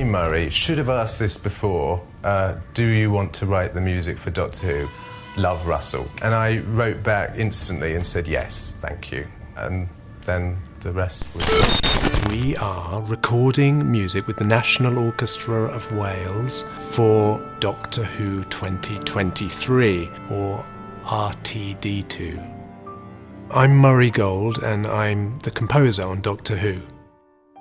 Murray. Should have asked this before. Do you want to write the music for Doctor Who? Love, Russell. And I wrote back instantly and said yes, thank you. And then the rest was... We are recording music with the National Orchestra of Wales for Doctor Who 2023, or RTD2. I'm Murray Gold, and I'm the composer on Doctor Who.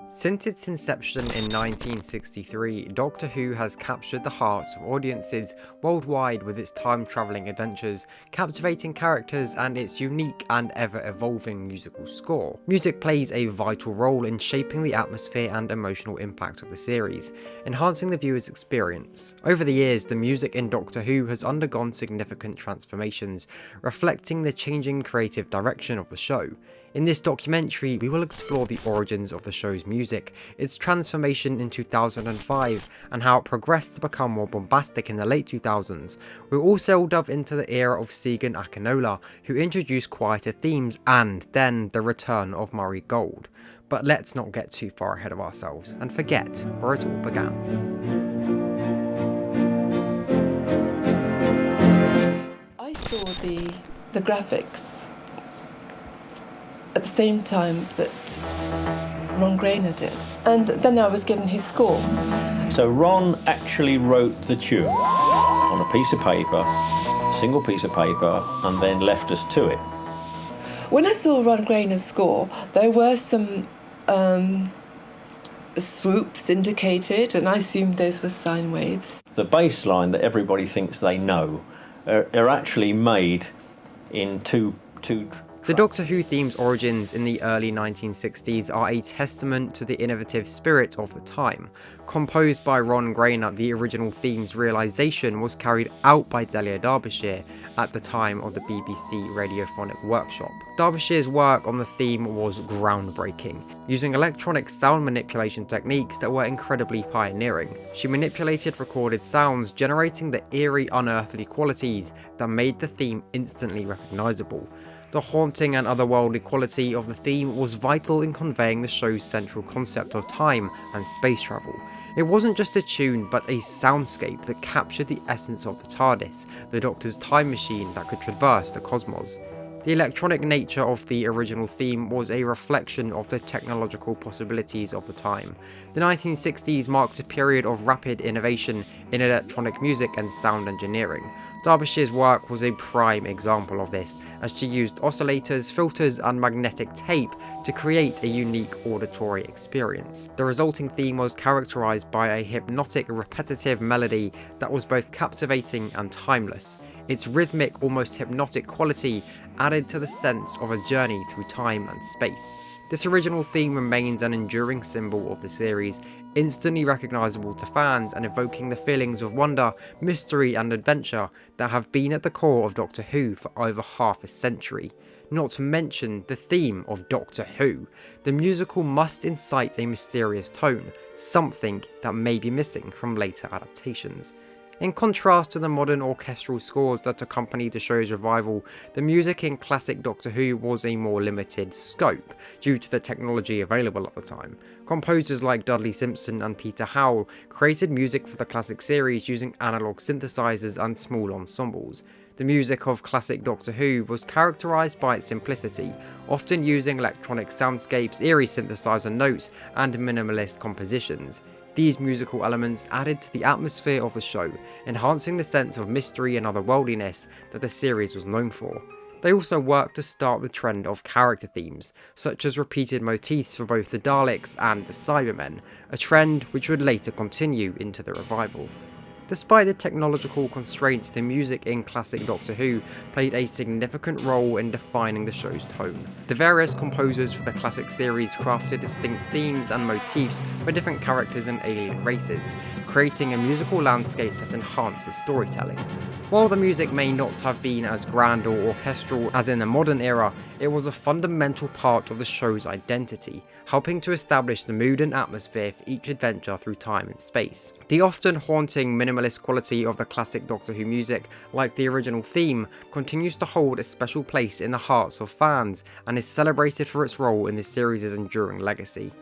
Since its inception in 1963, Doctor Who has captured the hearts of audiences worldwide with its time-travelling adventures, captivating characters, and its unique and ever-evolving musical score. Music plays a vital role in shaping the atmosphere and emotional impact of the series, enhancing the viewer's experience. Over the years, the music in Doctor Who has undergone significant transformations, reflecting the changing creative direction of the show. In this documentary, we will explore the origins of the show's music, its transformation in 2005, and how it progressed to become more bombastic in the late 2000s. We'll also delve into the era of Segan Akinola, who introduced quieter themes, and then the return of Murray Gold. But let's not get too far ahead of ourselves and forget where it all began. I saw the graphics at the same time that Ron Grainer did. And then I was given his score. So Ron actually wrote the tune on a piece of paper, a single piece of paper, and then left us to it. When I saw Ron Grainer's score, there were some swoops indicated, and I assumed those were sine waves. The bass line that everybody thinks they know are actually made in two The Doctor Who theme's origins in the early 1960s are a testament to the innovative spirit of the time. Composed by Ron Grainer, the original theme's realisation was carried out by Delia Derbyshire at the time of the BBC Radiophonic Workshop. Derbyshire's work on the theme was groundbreaking, using electronic sound manipulation techniques that were incredibly pioneering. She manipulated recorded sounds, generating the eerie, unearthly qualities that made the theme instantly recognisable. The haunting and otherworldly quality of the theme was vital in conveying the show's central concept of time and space travel. It wasn't just a tune, but a soundscape that captured the essence of the TARDIS, the Doctor's time machine that could traverse the cosmos. The electronic nature of the original theme was a reflection of the technological possibilities of the time. The 1960s marked a period of rapid innovation in electronic music and sound engineering. Derbyshire's work was a prime example of this, as she used oscillators, filters, and magnetic tape to create a unique auditory experience. The resulting theme was characterized by a hypnotic, repetitive melody that was both captivating and timeless. Its rhythmic, almost hypnotic quality added to the sense of a journey through time and space. This original theme remains an enduring symbol of the series, instantly recognisable to fans and evoking the feelings of wonder, mystery and adventure that have been at the core of Doctor Who for over half a century. Not to mention the theme of Doctor Who. The musical must incite a mysterious tone, something that may be missing from later adaptations. In contrast to the modern orchestral scores that accompanied the show's revival, the music in classic Doctor Who was a more limited scope due to the technology available at the time. Composers like Dudley Simpson and Peter Howell created music for the classic series using analog synthesizers and small ensembles. The music of classic Doctor Who was characterized by its simplicity, often using electronic soundscapes, eerie synthesizer notes, and minimalist compositions. These musical elements added to the atmosphere of the show, enhancing the sense of mystery and otherworldliness that the series was known for. They also worked to start the trend of character themes, such as repeated motifs for both the Daleks and the Cybermen, a trend which would later continue into the revival. Despite the technological constraints, the music in classic Doctor Who played a significant role in defining the show's tone. The various composers for the classic series crafted distinct themes and motifs for different characters and alien races, creating a musical landscape that enhanced the storytelling. While the music may not have been as grand or orchestral as in the modern era, it was a fundamental part of the show's identity, helping to establish the mood and atmosphere for each adventure through time and space. The often haunting minimalist quality of the classic Doctor Who music, like the original theme, continues to hold a special place in the hearts of fans and is celebrated for its role in the series' enduring legacy.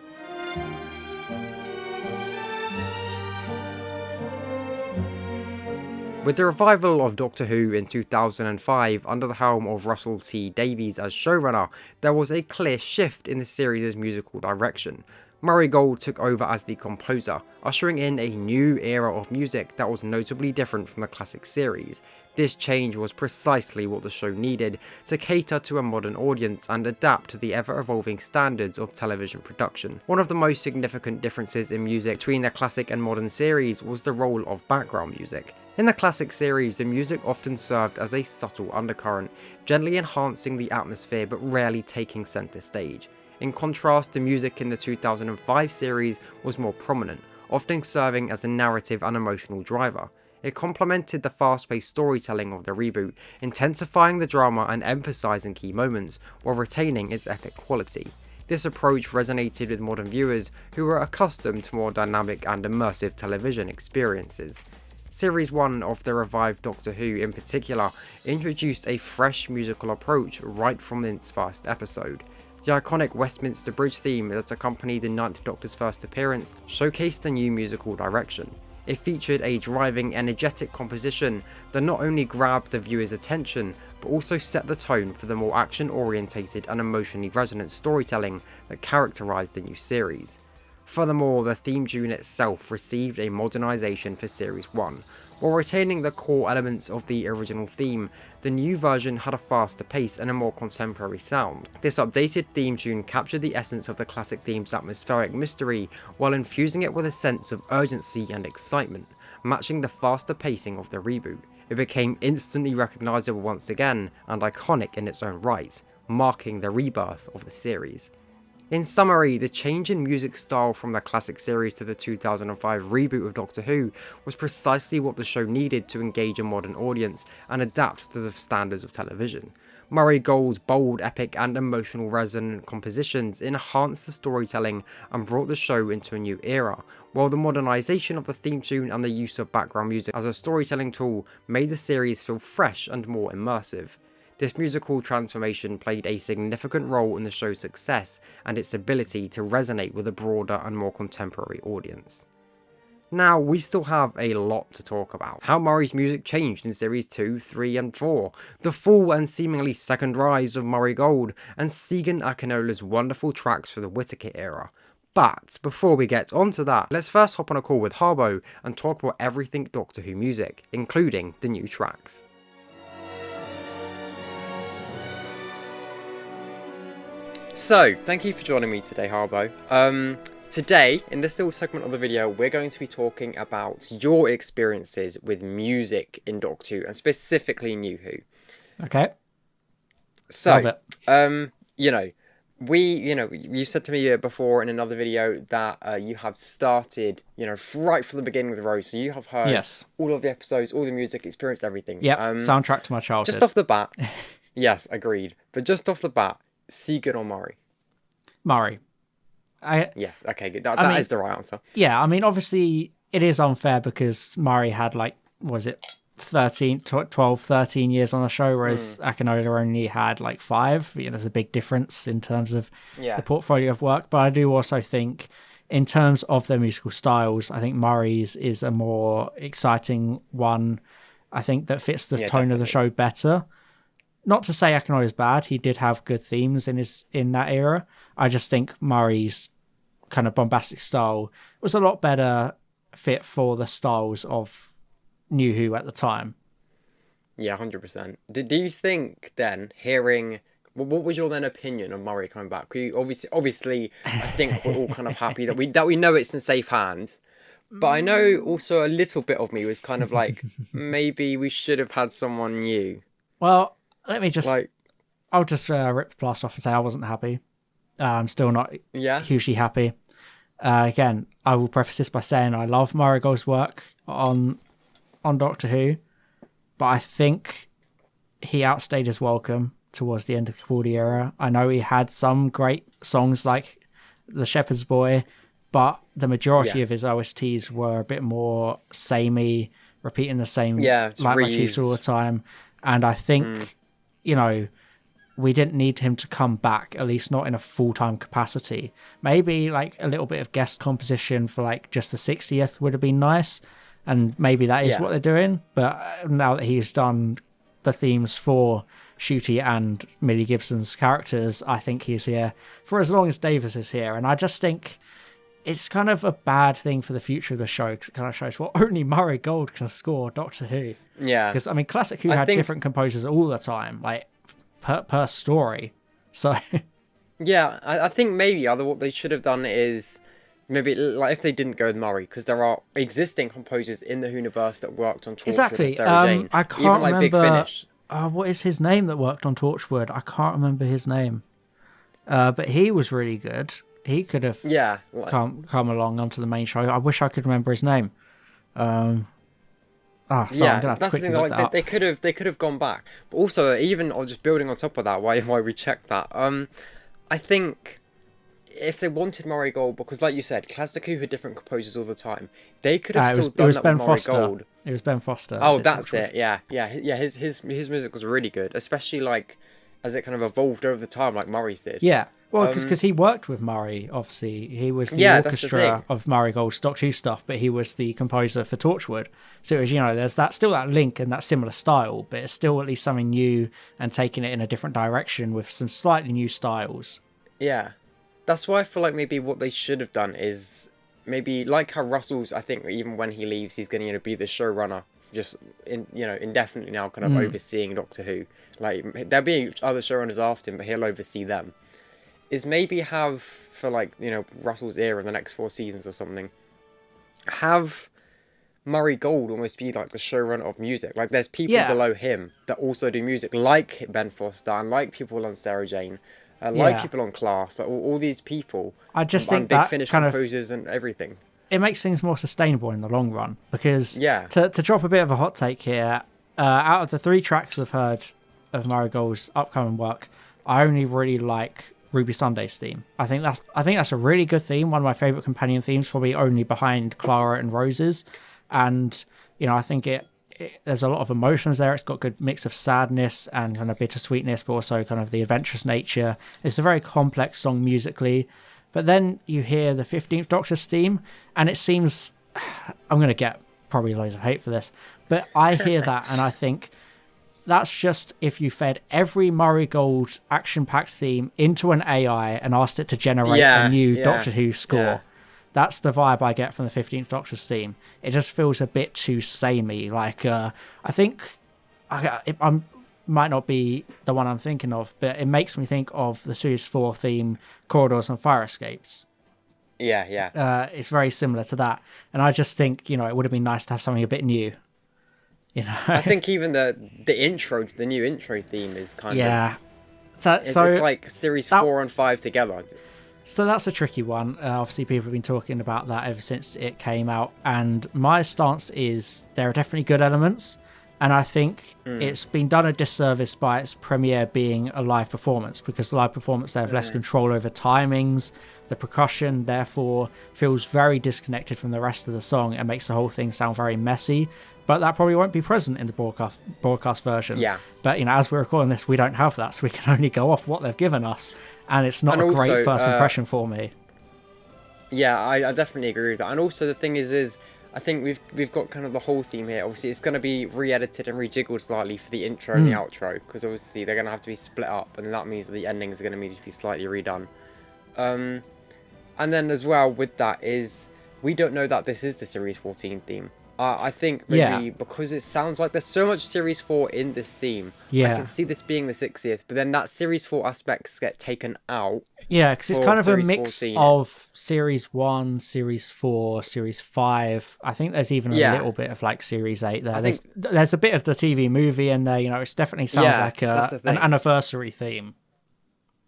With the revival of Doctor Who in 2005 under the helm of Russell T Davies as showrunner, there was a clear shift in the series' musical direction. Murray Gold took over as the composer, ushering in a new era of music that was notably different from the classic series. This change was precisely what the show needed to cater to a modern audience and adapt to the ever-evolving standards of television production. One of the most significant differences in music between the classic and modern series was the role of background music. In the classic series, the music often served as a subtle undercurrent, gently enhancing the atmosphere but rarely taking center stage. In contrast, the music in the 2005 series was more prominent, often serving as a narrative and emotional driver. It complemented the fast-paced storytelling of the reboot, intensifying the drama and emphasizing key moments, while retaining its epic quality. This approach resonated with modern viewers who were accustomed to more dynamic and immersive television experiences. Series 1 of the revived Doctor Who in particular introduced a fresh musical approach right from its first episode. The iconic Westminster Bridge theme that accompanied the Ninth Doctor's first appearance showcased a new musical direction. It featured a driving, energetic composition that not only grabbed the viewer's attention, but also set the tone for the more action-orientated and emotionally resonant storytelling that characterized the new series. Furthermore, the theme tune itself received a modernization for Series 1. While retaining the core elements of the original theme, the new version had a faster pace and a more contemporary sound. This updated theme tune captured the essence of the classic theme's atmospheric mystery while infusing it with a sense of urgency and excitement, matching the faster pacing of the reboot. It became instantly recognizable once again and iconic in its own right, marking the rebirth of the series. In summary, the change in music style from the classic series to the 2005 reboot of Doctor Who was precisely what the show needed to engage a modern audience and adapt to the standards of television. Murray Gold's bold, epic and emotional resonant compositions enhanced the storytelling and brought the show into a new era, while the modernization of the theme tune and the use of background music as a storytelling tool made the series feel fresh and more immersive. This musical transformation played a significant role in the show's success and its ability to resonate with a broader and more contemporary audience. Now, we still have a lot to talk about. How Murray's music changed in Series 2, 3 and 4, the full and seemingly second rise of Murray Gold, and Segan Akinola's wonderful tracks for the Whittaker era. But before we get onto that, let's first hop on a call with Harbo and talk about everything Doctor Who music, including the new tracks. So, thank you for joining me today, Harbo. Today, in this little segment of the video, we're going to be talking about your experiences with music in Doctor Who, and specifically New Who. Okay. So, Love it. you said to me before in another video that you have started, right from the beginning of the road. So you have heard all of the episodes, all the music, experienced everything. Yep, soundtrack to my childhood. Just off the bat, yes, agreed. But just off the bat, Segan or Murray? Murray. Yes, okay, good. That is the right answer. Yeah, I mean, obviously, it is unfair because Murray had, 12, 13 years on the show, whereas Akinola only had, 5. There's a big difference in terms of the portfolio of work. But I do also think, in terms of their musical styles, I think Murray's is a more exciting one. I think that fits the tone of the show better. Not to say Akinola is bad, he did have good themes in that era. I just think Murray's kind of bombastic style was a lot better fit for the styles of New Who at the time. Yeah, 100%. Do you think then, hearing... What was your then opinion of Murray coming back? Obviously, I think we're all kind of happy that we know it's in safe hands. But I know also a little bit of me was kind of like, maybe we should have had someone new. Well... Let me just... I'll just rip the plaster off and say I wasn't happy. I'm still not hugely happy. Again, I will preface this by saying I love Murray Gold's work on Doctor Who, but I think he outstayed his welcome towards the end of the Capaldi era. I know he had some great songs like The Shepherd's Boy, but the majority of his OSTs were a bit more samey, repeating the same leitmotifs all the time. And I think... we didn't need him to come back, at least not in a full-time capacity. Maybe a little bit of guest composition for just the 60th would have been nice. and maybe that is what they're doing. But now that he's done the themes for Ncuti and Millie Gibson's characters, I think he's here for as long as Davis is here. And I just think it's kind of a bad thing for the future of the show, because it kind of shows what only Murray Gold can score Doctor Who. Yeah. Because, I mean, Classic Who had different composers all the time, like, per story. So... Yeah, I think maybe what they should have done is maybe, like, if they didn't go with Murray, because there are existing composers in the Whoniverse that worked on Torchwood exactly. and Sarah Jane. I can't even, like, remember... Big Finish. What is his name that worked on Torchwood? I can't remember his name. But he was really good. He could have come along onto the main show. I wish I could remember his name. I'm gonna have to quickly look that up. They could have gone back. But also, even just building on top of that, why we checked that. I think if they wanted Murray Gold, because like you said, Classic Who had different composers all the time, they could have still done that with Murray Gold. It was Ben Foster. Oh, that's it. Yeah. His music was really good, especially like as it kind of evolved over the time, like Murray's did. Yeah. Well, because he worked with Murray, obviously. He was the orchestra of Murray Gold's Doctor Who stuff, but he was the composer for Torchwood. So it was, there's still that link and that similar style, but it's still at least something new and taking it in a different direction with some slightly new styles. Yeah. That's why I feel like maybe what they should have done is maybe like how Russell's, I think even when he leaves, he's going to be the showrunner, just indefinitely now, kind of overseeing Doctor Who. Like there'll be other showrunners after him, but he'll oversee them. Is maybe have for Russell's era in the next 4 seasons or something, have Murray Gold almost be like the showrunner of music. Like there's people below him that also do music, like Ben Foster and like people on Sarah Jane, like people on Class, like all these people. I just think Big that Finish kind composers and everything. It makes things more sustainable in the long run, because to drop a bit of a hot take here, out of the 3 tracks we've heard of Murray Gold's upcoming work, I only really like Ruby Sunday's theme. I think that's a really good theme, one of my favorite companion themes, probably only behind Clara and Rose's. And I think it there's a lot of emotions there. It's got a good mix of sadness and kind of bittersweetness, but also kind of the adventurous nature. It's a very complex song musically. But then you hear the 15th Doctor's theme, and it seems, I'm going to get probably loads of hate for this, but I hear that and I think that's just if you fed every Murray Gold action-packed theme into an AI and asked it to generate a new Doctor Who score. Yeah. That's the vibe I get from the 15th Doctor's theme. It just feels a bit too samey. Like, I think I might not be the one I'm thinking of, but it makes me think of the Series 4 theme, Corridors and Fire Escapes. Yeah. It's very similar to that. And I just think, it would have been nice to have something a bit new. I think even the new intro theme is kind of... It's like Series 4 and 5 together. So that's a tricky one. Obviously, people have been talking about that ever since it came out. And my stance is there are definitely good elements. And I think it's been done a disservice by its premiere being a live performance, because the live performance, they have less control over timings. The percussion, therefore, feels very disconnected from the rest of the song and makes the whole thing sound very messy. But that probably won't be present in the broadcast version. Yeah. But, as we're recording this, we don't have that, so we can only go off what they've given us. And it's not a great first impression for me. Yeah, I definitely agree with that. And also the thing is I think we've got kind of the whole theme here. Obviously, it's going to be re-edited and rejiggled slightly for the intro and the outro, because obviously they're going to have to be split up, and that means that the endings are going to need to be slightly redone. And then as well with that is, we don't know that this is the Series 14 theme. I think maybe because it sounds like there's so much Series 4 in this theme. I can see this being the 60th, but then that Series 4 aspects get taken out. Yeah, because it's kind of a mix of Series 1, Series 4, Series 5. I think there's even a little bit of like Series 8 there. There's a bit of the TV movie in there. It definitely sounds like an anniversary theme.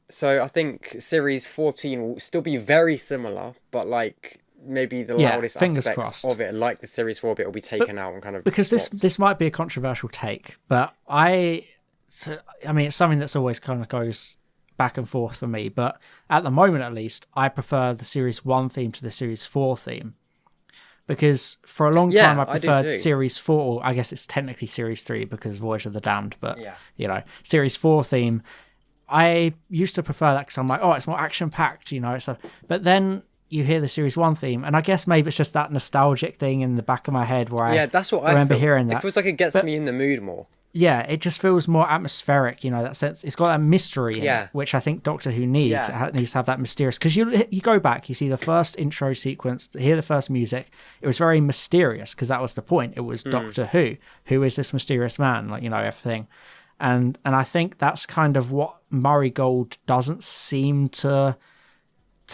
So I think Series 14 will still be very similar, but like... maybe the loudest aspects of it, like the Series 4 bit, will be taken out and kind of... Because this might be a controversial take, but I mean, it's something that's always kind of goes back and forth for me, but at the moment at least, I prefer the Series 1 theme to the Series 4 theme. Because for a long time I preferred Series 4, I guess it's technically Series 3 because Voyage of the Damned, but, Series 4 theme, I used to prefer that because I'm like, it's more action-packed, but then... you hear the series 1 theme, and I guess maybe it's just that nostalgic thing in the back of my head where that's what I remember hearing that. It feels like it gets me in the mood more. Yeah, it just feels more atmospheric, that sense. It's got that mystery in it, which I think Doctor Who needs. It needs to have that mysterious, because you go back, you see the first intro sequence, hear the first music, it was very mysterious, because that was the point. It was Doctor Who is this mysterious man, everything. And I think that's kind of what Murray Gold doesn't seem to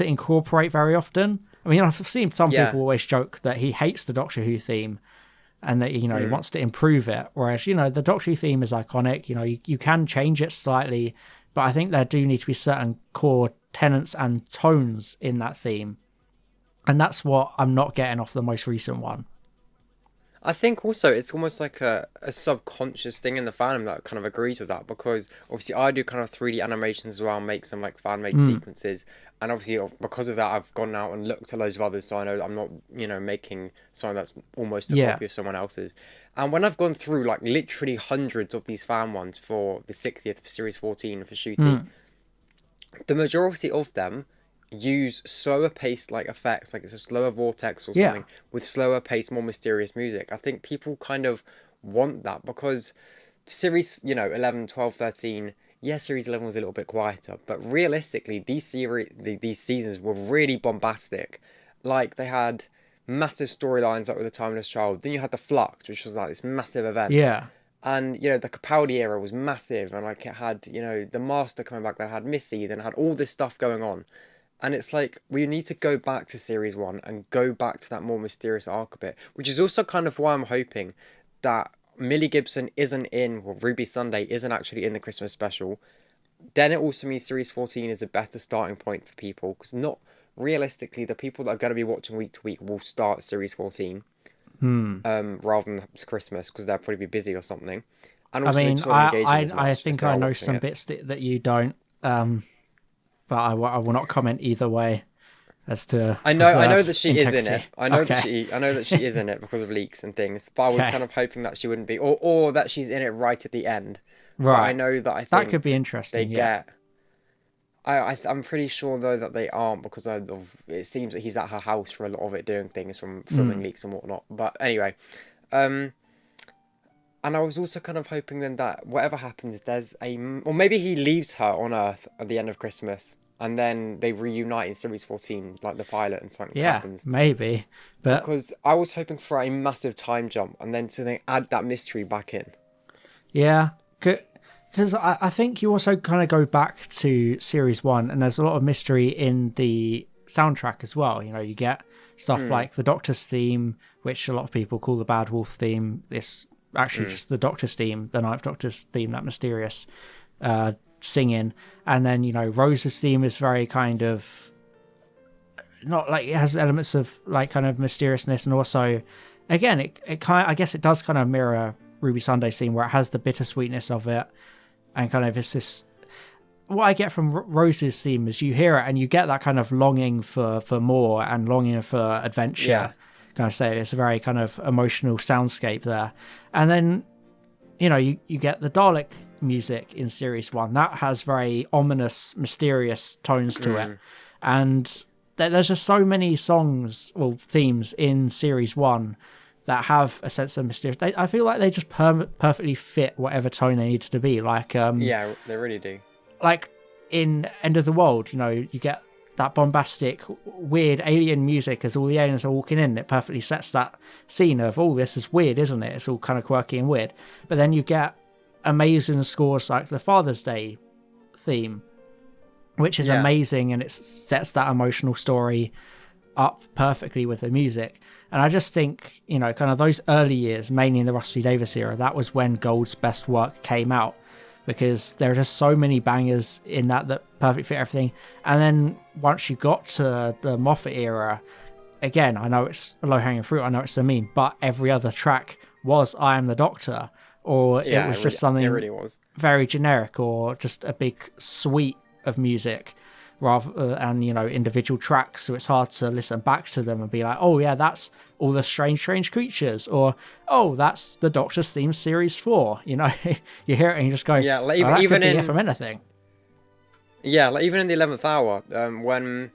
incorporate very often. I mean, I've seen some people always joke that he hates the Doctor Who theme, and that he wants to improve it, whereas the Doctor Who theme is iconic. You can change it slightly, but I think there do need to be certain core tenets and tones in that theme, and that's what I'm not getting off the most recent one. I think also it's almost like a subconscious thing in the fandom that kind of agrees with that, because obviously I do kind of 3D animations as well, make some like fan-made sequences, and obviously because of that I've gone out and looked at loads of others, so I know that I'm not making something that's almost a copy of someone else's. And when I've gone through like literally hundreds of these fan ones for the 60th for Series 14 for shooting, the majority of them use slower paced like effects, like it's a slower vortex or something with slower paced, more mysterious music. I think people kind of want that, because series 11, 12, 13, series 11 was a little bit quieter, but realistically these seasons were really bombastic. Like they had massive storylines like with the Timeless Child, then you had the Flux, which was like this massive event, and the Capaldi era was massive, and like it had the Master coming back, that had Missy, then it had all this stuff going on. And it's like, we need to go back to Series 1 and go back to that more mysterious arc a bit, which is also kind of why I'm hoping that Millie Gibson Ruby Sunday isn't actually in the Christmas special. Then it also means Series 14 is a better starting point for people, because not realistically, the people that are going to be watching week to week will start Series 14 rather than Christmas, because they'll probably be busy or something. And also I think I know some bits that you don't. But I will not comment either way as to. I know that she is in it. I know that she is in it because of leaks and things. But I was kind of hoping that she wouldn't be, or that she's in it right at the end. Right. But I know that I think that could be interesting. I'm pretty sure though that they aren't, because it seems that he's at her house for a lot of it, doing things from filming leaks and whatnot. But anyway, and I was also kind of hoping then that whatever happens, or maybe he leaves her on Earth at the end of Christmas, and then they reunite in Series 14, like the pilot, and something happens. Maybe. But because I was hoping for a massive time jump, and then to add that mystery back in. Yeah, because I think you also kind of go back to Series 1, and there's a lot of mystery in the soundtrack as well. You get stuff like the Doctor's theme, which a lot of people call the Bad Wolf theme. This actually just the Doctor's theme, the Ninth Doctor's theme, that mysterious singing. And then Rose's theme is very kind of not like, it has elements of like kind of mysteriousness, and also again it kind of, I guess it does kind of mirror Ruby Sunday's theme, where it has the bittersweetness of it, and kind of it's this. What I get from Rose's theme is you hear it and you get that kind of longing for more and longing for adventure. Can I say it's a very kind of emotional soundscape there. And then you get the Dalek music in Series 1 that has very ominous, mysterious tones to it, and there's just so many themes in Series 1 that have a sense of mysterious. I feel like they just perfectly fit whatever tone they needed to be. Like they really do. Like in End of the World, you get that bombastic, weird alien music as all the aliens are walking in. It perfectly sets that scene of, this is weird, isn't it? It's all kind of quirky and weird. But then you get amazing scores like the Father's Day theme, which is amazing, and it sets that emotional story up perfectly with the music. And I just think, kind of those early years, mainly in the Russell T Davies era, that was when Gold's best work came out, because there are just so many bangers in that perfectly fit everything. And then once you got to the Moffat era, again, I know it's a low-hanging fruit, I know it's a meme, but every other track was I Am the Doctor, or it was just something very generic, or just a big suite of music rather and individual tracks, so it's hard to listen back to them and be like, that's all the strange creatures, or that's the Doctor's theme Series 4. You hear it and you just go, like even in from anything. Like even in the 11th hour, when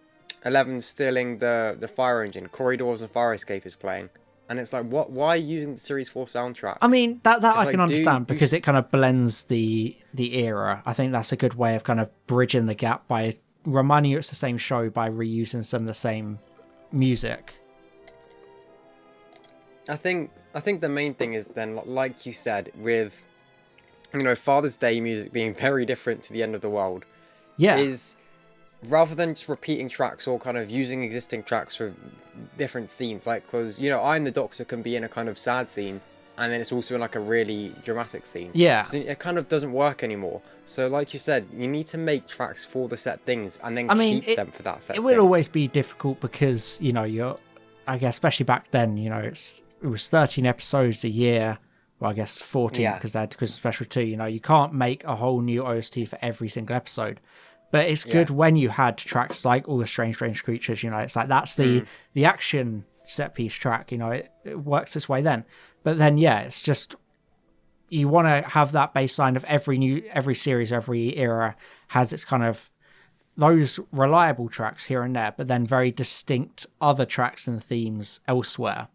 11 stealing the fire engine, Corridors and Fire Escape is playing. And it's like, what? Why are you using the Series 4 soundtrack? I mean, that I like, can understand because it kind of blends the era. I think that's a good way of kind of bridging the gap by reminding you it's the same show by reusing some of the same music. I think the main thing is then, like you said, with, you know, Father's Day music being very different to The End of the World. Yeah. Is rather than just repeating tracks or kind of using existing tracks for different scenes, like, because, you know, I'm the Doctor can be in a kind of sad scene and then it's also in like a really dramatic scene. Yeah. So it kind of doesn't work anymore. So like you said, you need to make tracks for the set things and then keep them for that set It will always be difficult because, you know, I guess especially back then, you know, it was 13 episodes a year. Well, I guess 14 because they had the Christmas special too. You know, you can't make a whole new OST for every single episode. But it's good when you had tracks like All the Strange Creatures, you know, it's like that's the action set piece track, you know, it works this way then. But then, it's just, you want to have that baseline of every series, every era has its kind of those reliable tracks here and there, but then very distinct other tracks and themes elsewhere.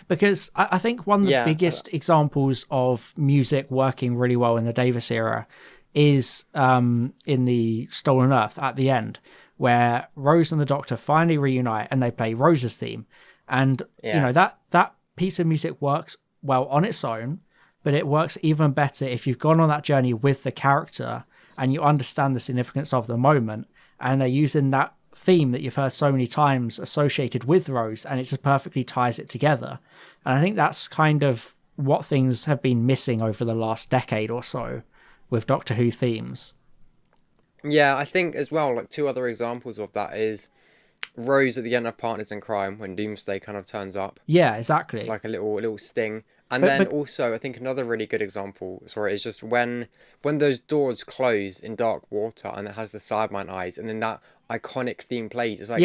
Because I think one of the biggest examples of music working really well in the Davis era is in the Stolen Earth at the end, where Rose and the Doctor finally reunite and they play Rose's theme. And, you know, that piece of music works well on its own, but it works even better if you've gone on that journey with the character and you understand the significance of the moment, and they're using that theme that you've heard so many times associated with Rose, and it just perfectly ties it together. And I think that's kind of what things have been missing over the last decade or so with Doctor Who themes. Yeah, I think as well, like two other examples of that is Rose at the end of Partners in Crime when Doomsday kind of turns up. Yeah, exactly. Like a little sting. And then also, I think another really good example, is just when those doors close in Dark Water and it has the Cyberman eyes, and then that iconic theme plays. It's like,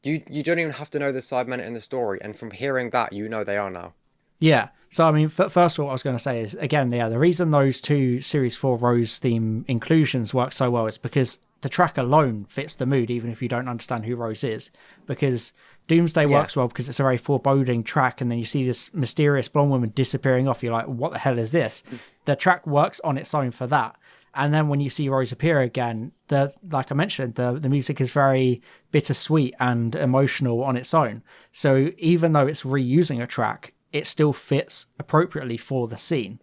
you don't even have to know the Cybermen in the story, and from hearing that, you know they are now. Yeah. So, I mean, first of all, what I was going to say is, again, the reason those two Series 4 Rose theme inclusions work so well is because the track alone fits the mood, even if you don't understand who Rose is. Because Doomsday works well because it's a very foreboding track, and then you see this mysterious blonde woman disappearing off. You're like, what the hell is this? The track works on its own for that. And then when you see Rose appear again, like I mentioned, the music is very bittersweet and emotional on its own. So even though it's reusing a track, it still fits appropriately for the scene.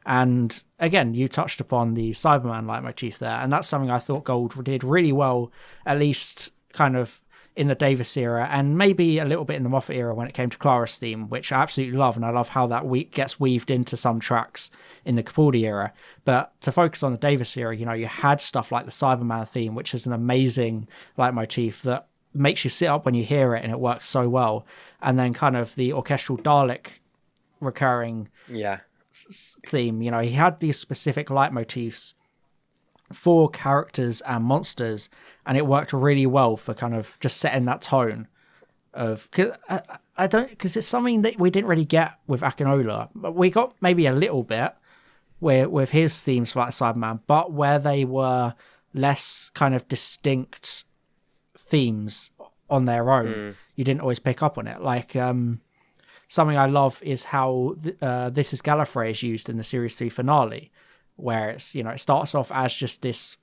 And again, you touched upon the Cyberman leitmotif there, and that's something I thought Gold did really well, at least kind of in the Davis era, and maybe a little bit in the Moffat era when it came to Clara's theme, which I absolutely love, and I love how that gets weaved into some tracks in the Capaldi era. But to focus on the Davis era, you know, you had stuff like the Cyberman theme, which is an amazing leitmotif that makes you sit up when you hear it, and it works so well. And then kind of the orchestral Dalek recurring theme, you know, he had these specific leitmotifs for characters and monsters, and it worked really well for kind of just setting that tone of, because it's something that we didn't really get with Akinola, but we got maybe a little bit with his themes for like Cyberman, but where they were less kind of distinct themes on their own, you didn't always pick up on it. Like something I love is how This Is Gallifrey is used in the Series 3 finale, where it's, you know, it starts off as just this,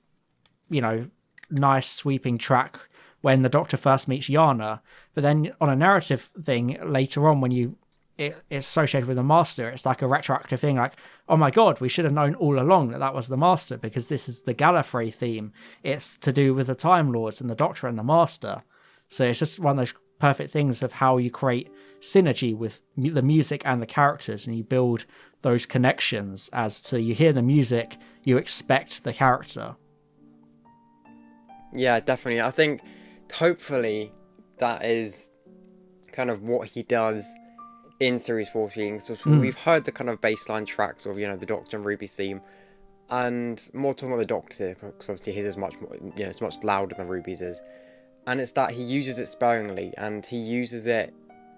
you know, nice sweeping track when the Doctor first meets Yana, but then on a narrative thing later on when it's associated with the Master, it's like a retroactive thing, like, oh my god, we should have known all along that was the Master, because this is the Gallifrey theme. It's to do with the Time Lords and the Doctor and the Master. So it's just one of those perfect things of how you create synergy with the music and the characters, and you build those connections as to, you hear the music, you expect the character. Yeah, definitely. I think hopefully that is kind of what he does in Series 14. So we've heard the kind of baseline tracks of, you know, the Doctor and Ruby's theme, and more talking about the Doctor, because obviously his is much more, you know, it's much louder than Ruby's is. And it's that he uses it sparingly, and he uses it,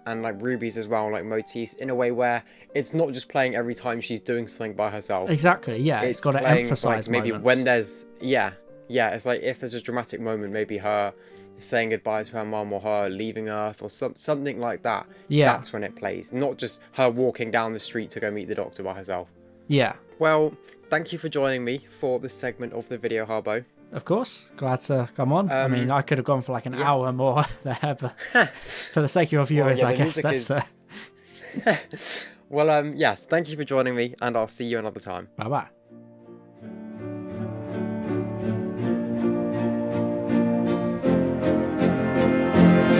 and like Ruby's as well, like motifs, in a way where it's not just playing every time she's doing something by herself. Exactly, yeah. It's got to emphasize like, maybe moments. when there's Yeah, it's like if there's a dramatic moment, maybe her saying goodbye to her mum or her leaving Earth or something like that. Yeah. That's when it plays, not just her walking down the street to go meet the Doctor by herself. Yeah. Well, thank you for joining me for this segment of the video, Harbo. Of course, glad to come on. I mean, I could have gone for like an hour more there, but for the sake of your viewers, I guess that's... Well, yes, thank you for joining me, and I'll see you another time. Bye-bye.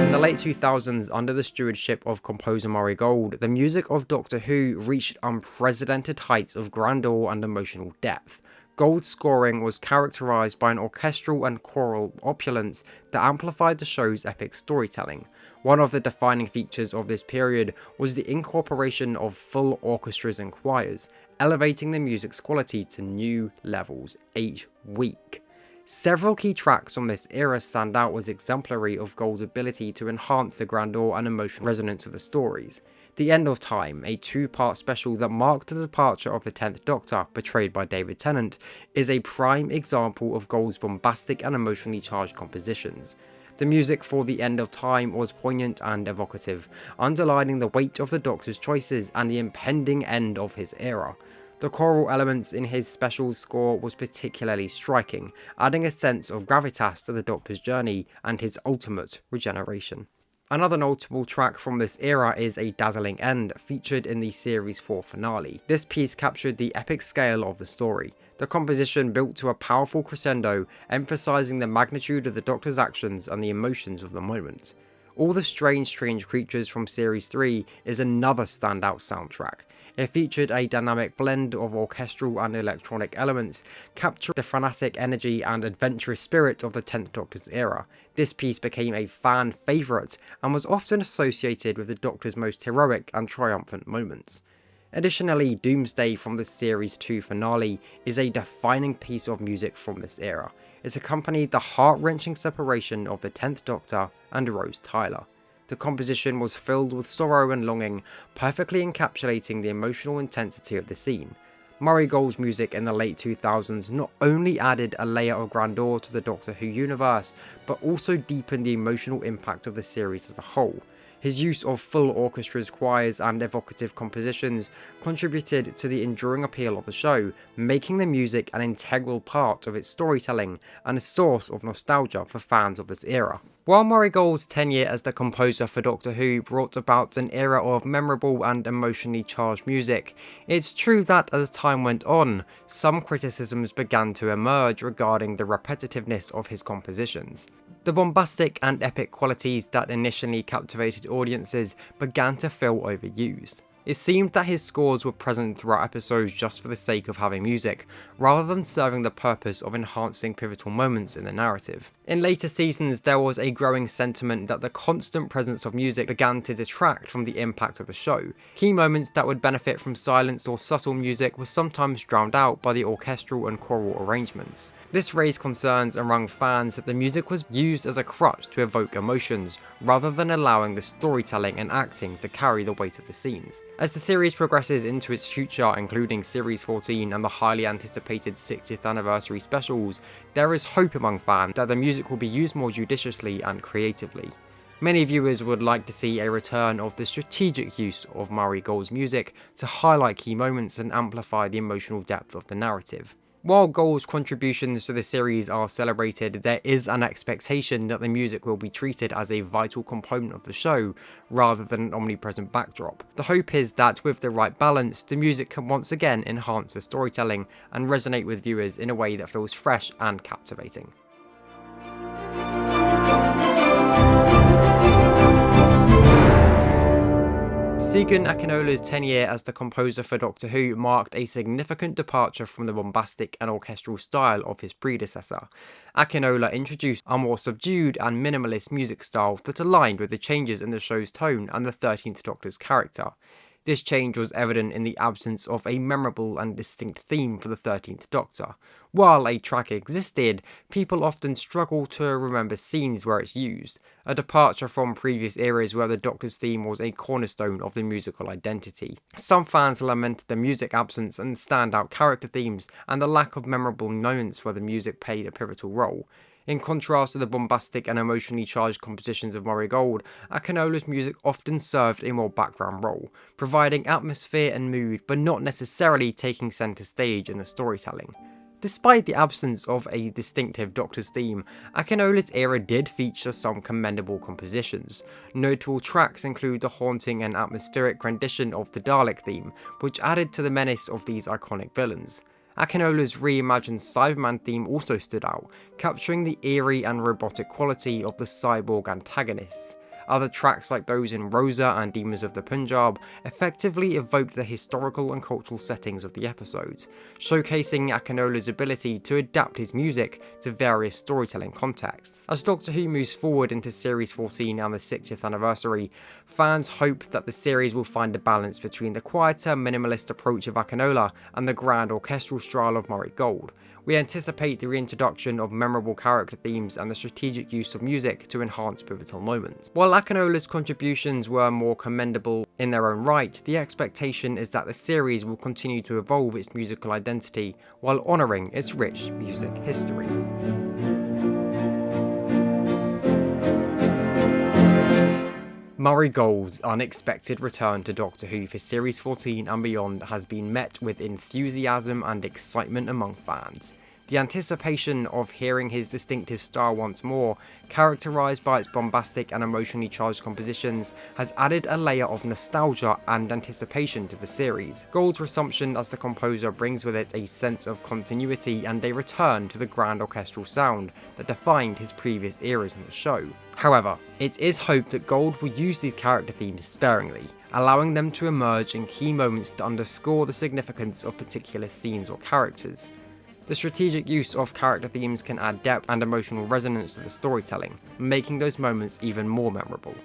In the late 2000s, under the stewardship of composer Murray Gold, the music of Doctor Who reached unprecedented heights of grandeur and emotional depth. Gold's scoring was characterised by an orchestral and choral opulence that amplified the show's epic storytelling. One of the defining features of this period was the incorporation of full orchestras and choirs, elevating the music's quality to new levels each week. Several key tracks from this era stand out as exemplary of Gold's ability to enhance the grandeur and emotional resonance of the stories. The End of Time, a two-part special that marked the departure of the 10th Doctor, portrayed by David Tennant, is a prime example of Gold's bombastic and emotionally charged compositions. The music for The End of Time was poignant and evocative, underlining the weight of the Doctor's choices and the impending end of his era. The choral elements in his special score was particularly striking, adding a sense of gravitas to the Doctor's journey and his ultimate regeneration. Another notable track from this era is A Dazzling End, featured in the Series 4 finale. This piece captured the epic scale of the story. The composition built to a powerful crescendo, emphasizing the magnitude of the Doctor's actions and the emotions of the moment. All the Strange Creatures from Series 3 is another standout soundtrack. It featured a dynamic blend of orchestral and electronic elements, capturing the frenetic energy and adventurous spirit of the 10th Doctor's era. This piece became a fan favourite and was often associated with the Doctor's most heroic and triumphant moments. Additionally, Doomsday from the Series 2 finale is a defining piece of music from this era. It accompanied the heart-wrenching separation of the 10th Doctor and Rose Tyler. The composition was filled with sorrow and longing, perfectly encapsulating the emotional intensity of the scene. Murray Gold's music in the late 2000s not only added a layer of grandeur to the Doctor Who universe, but also deepened the emotional impact of the series as a whole. His use of full orchestras, choirs, and evocative compositions contributed to the enduring appeal of the show, making the music an integral part of its storytelling and a source of nostalgia for fans of this era. While Murray Gold's tenure as the composer for Doctor Who brought about an era of memorable and emotionally charged music, it's true that as time went on, some criticisms began to emerge regarding the repetitiveness of his compositions. The bombastic and epic qualities that initially captivated audiences began to feel overused. It seemed that his scores were present throughout episodes just for the sake of having music, rather than serving the purpose of enhancing pivotal moments in the narrative. In later seasons, there was a growing sentiment that the constant presence of music began to detract from the impact of the show. Key moments that would benefit from silence or subtle music were sometimes drowned out by the orchestral and choral arrangements. This raised concerns among fans that the music was used as a crutch to evoke emotions, rather than allowing the storytelling and acting to carry the weight of the scenes. As the series progresses into its future, including Series 14 and the highly anticipated 60th anniversary specials, there is hope among fans that the music will be used more judiciously and creatively. Many viewers would like to see a return of the strategic use of Murray Gold's music to highlight key moments and amplify the emotional depth of the narrative. While Gold's contributions to the series are celebrated, there is an expectation that the music will be treated as a vital component of the show, rather than an omnipresent backdrop. The hope is that with the right balance, the music can once again enhance the storytelling and resonate with viewers in a way that feels fresh and captivating. Segun Akinola's tenure as the composer for Doctor Who marked a significant departure from the bombastic and orchestral style of his predecessor. Akinola introduced a more subdued and minimalist music style that aligned with the changes in the show's tone and the 13th Doctor's character. This change was evident in the absence of a memorable and distinct theme for the 13th Doctor. While a track existed, people often struggled to remember scenes where it's used, a departure from previous eras where the Doctor's theme was a cornerstone of the musical identity. Some fans lamented the music absence and standout character themes, and the lack of memorable moments where the music played a pivotal role. In contrast to the bombastic and emotionally charged compositions of Murray Gold, Akinola's music often served a more background role, providing atmosphere and mood but not necessarily taking centre stage in the storytelling. Despite the absence of a distinctive Doctor's theme, Akinola's era did feature some commendable compositions. Notable tracks include the haunting and atmospheric rendition of the Dalek theme, which added to the menace of these iconic villains. Akinola's reimagined Cyberman theme also stood out, capturing the eerie and robotic quality of the cyborg antagonists. Other tracks like those in Rosa and Demons of the Punjab effectively evoked the historical and cultural settings of the episodes, showcasing Akinola's ability to adapt his music to various storytelling contexts. As Doctor Who moves forward into Series 14 and the 60th anniversary, fans hope that the series will find a balance between the quieter, minimalist approach of Akinola and the grand orchestral style of Murray Gold. We anticipate the reintroduction of memorable character themes and the strategic use of music to enhance pivotal moments. While Akinola's contributions were more commendable in their own right, the expectation is that the series will continue to evolve its musical identity while honouring its rich music history. Murray Gold's unexpected return to Doctor Who for Series 14 and beyond has been met with enthusiasm and excitement among fans. The anticipation of hearing his distinctive style once more, characterised by its bombastic and emotionally charged compositions, has added a layer of nostalgia and anticipation to the series. Gold's resumption as the composer brings with it a sense of continuity and a return to the grand orchestral sound that defined his previous eras in the show. However, it is hoped that Gold will use these character themes sparingly, allowing them to emerge in key moments to underscore the significance of particular scenes or characters. The strategic use of character themes can add depth and emotional resonance to the storytelling, making those moments even more memorable.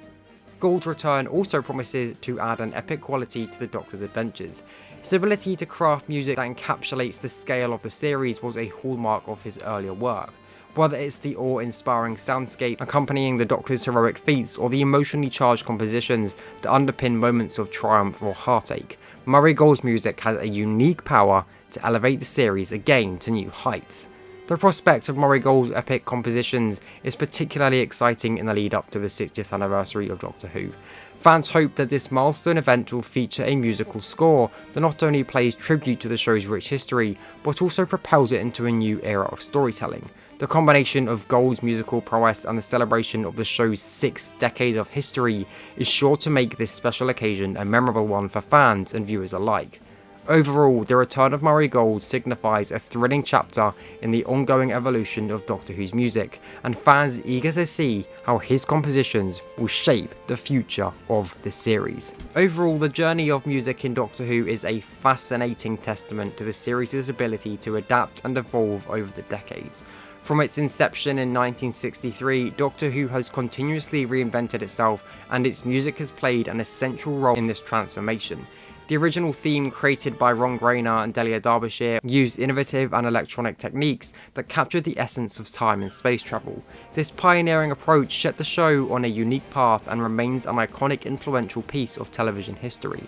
Gold's return also promises to add an epic quality to the Doctor's adventures. His ability to craft music that encapsulates the scale of the series was a hallmark of his earlier work. Whether it's the awe-inspiring soundscape accompanying the Doctor's heroic feats or the emotionally charged compositions that underpin moments of triumph or heartache, Murray Gold's music has a unique power to elevate the series again to new heights. The prospect of Murray Gold's epic compositions is particularly exciting in the lead up to the 60th anniversary of Doctor Who. Fans hope that this milestone event will feature a musical score that not only pays tribute to the show's rich history, but also propels it into a new era of storytelling. The combination of Gold's musical prowess and the celebration of the show's 6 decades of history is sure to make this special occasion a memorable one for fans and viewers alike. Overall, the return of Murray Gold signifies a thrilling chapter in the ongoing evolution of Doctor Who's music, and fans are eager to see how his compositions will shape the future of the series. Overall, the journey of music in Doctor Who is a fascinating testament to the series' ability to adapt and evolve over the decades. From its inception in 1963, Doctor Who has continuously reinvented itself, and its music has played an essential role in this transformation. The original theme, created by Ron Grainer and Delia Derbyshire, used innovative and electronic techniques that captured the essence of time and space travel. This pioneering approach set the show on a unique path and remains an iconic, influential piece of television history.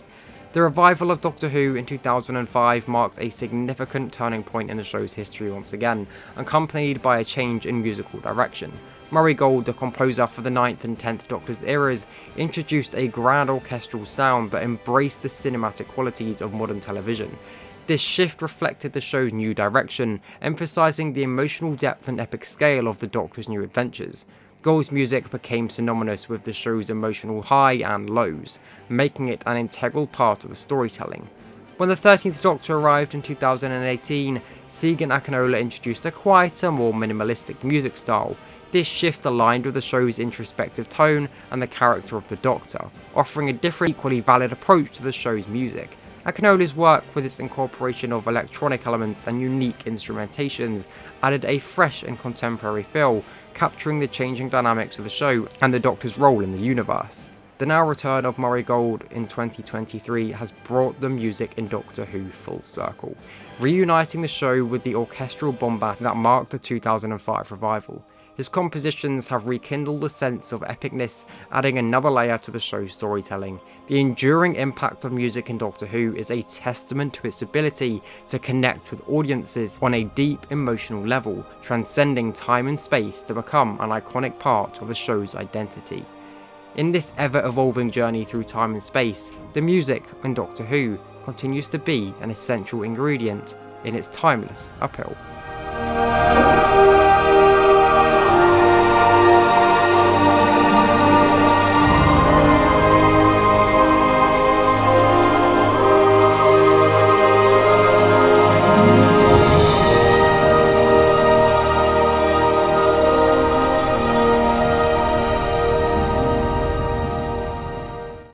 The revival of Doctor Who in 2005 marks a significant turning point in the show's history once again, accompanied by a change in musical direction. Murray Gold, the composer for the 9th and 10th Doctor's eras, introduced a grand orchestral sound that embraced the cinematic qualities of modern television. This shift reflected the show's new direction, emphasizing the emotional depth and epic scale of the Doctor's new adventures. Gold's music became synonymous with the show's emotional high and lows, making it an integral part of the storytelling. When the 13th Doctor arrived in 2018, Segan Akinola introduced a quieter, more minimalistic music style. This shift aligned with the show's introspective tone and the character of the Doctor, offering a different, equally valid approach to the show's music. Akinola's work, with its incorporation of electronic elements and unique instrumentations, added a fresh and contemporary feel, capturing the changing dynamics of the show and the Doctor's role in the universe. The now return of Murray Gold in 2023 has brought the music in Doctor Who full circle, reuniting the show with the orchestral bombast that marked the 2005 revival. His compositions have rekindled the sense of epicness, adding another layer to the show's storytelling. The enduring impact of music in Doctor Who is a testament to its ability to connect with audiences on a deep emotional level, transcending time and space to become an iconic part of the show's identity. In this ever-evolving journey through time and space, the music in Doctor Who continues to be an essential ingredient in its timeless appeal.